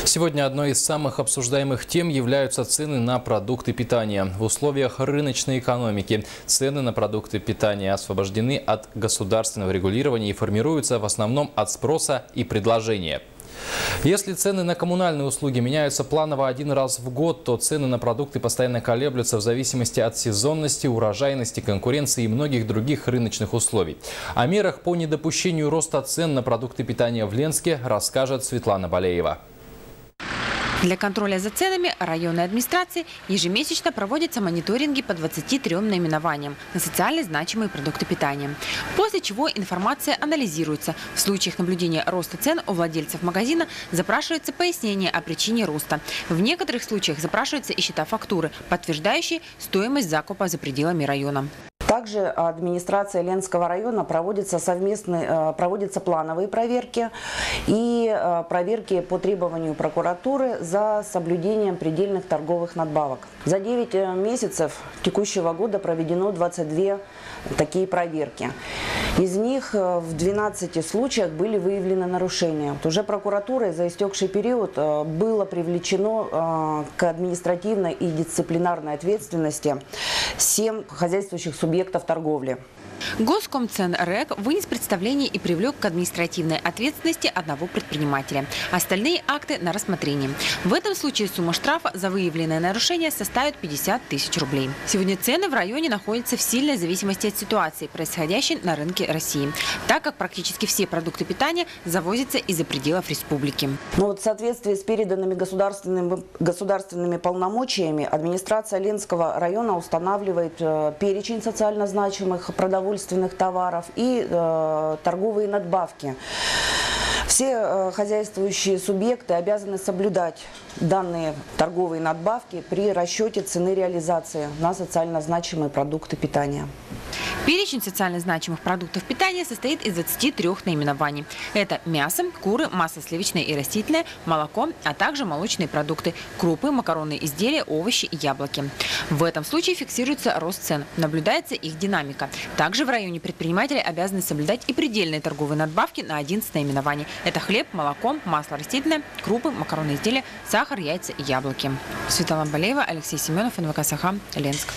Сегодня одной из самых обсуждаемых тем являются цены на продукты питания. В условиях рыночной экономики цены на продукты питания освобождены от государственного регулирования и формируются в основном от спроса и предложения. Если цены на коммунальные услуги меняются планово один раз в год, то цены на продукты постоянно колеблются в зависимости от сезонности, урожайности, конкуренции и многих других рыночных условий. О мерах по недопущению роста цен на продукты питания в Ленске расскажет Светлана Балеева. Для контроля за ценами районной администрации ежемесячно проводятся мониторинги по 23 наименованиям на социально значимые продукты питания. После чего информация анализируется. В случаях наблюдения роста цен у владельцев магазина запрашивается пояснение о причине роста. В некоторых случаях запрашиваются и счета фактуры, подтверждающие стоимость закупа за пределами района. Также администрация Ленского района проводятся плановые проверки и проверки по требованию прокуратуры за соблюдением предельных торговых надбавок. За 9 месяцев текущего года проведено 22 такие проверки. Из них в 12 случаях были выявлены нарушения. Уже прокуратурой за истекший период было привлечено к административной и дисциплинарной ответственности 7 хозяйствующих субъектов торговли. Госкомценрэг вынес представление и привлек к административной ответственности одного предпринимателя. Остальные акты на рассмотрение. В этом случае сумма штрафа за выявленное нарушение составит 50 тысяч рублей. Сегодня цены в районе находятся в сильной зависимости от ситуации, происходящей на рынке России, так как практически все продукты питания завозятся из-за пределов республики. В соответствии с переданными государственными полномочиями администрация Ленского района устанавливает перечень социально значимых продовольственных товаров и торговые надбавки. Все хозяйствующие субъекты обязаны соблюдать данные торговые надбавки при расчете цены реализации на социально значимые продукты питания. Перечень социально значимых продуктов питания состоит из 23 наименований. Это мясо, куры, масло сливочное и растительное, молоко, а также молочные продукты, крупы, макаронные изделия, овощи и яблоки. В этом случае фиксируется рост цен, наблюдается их динамика. Также в районе предприниматели обязаны соблюдать и предельные торговые надбавки на 11 наименований. Это хлеб, молоко, масло растительное, крупы, макаронные изделия, сахар, яйца и яблоки. Светлана Балеева, Алексей Семенов, НВК Саха, Ленск.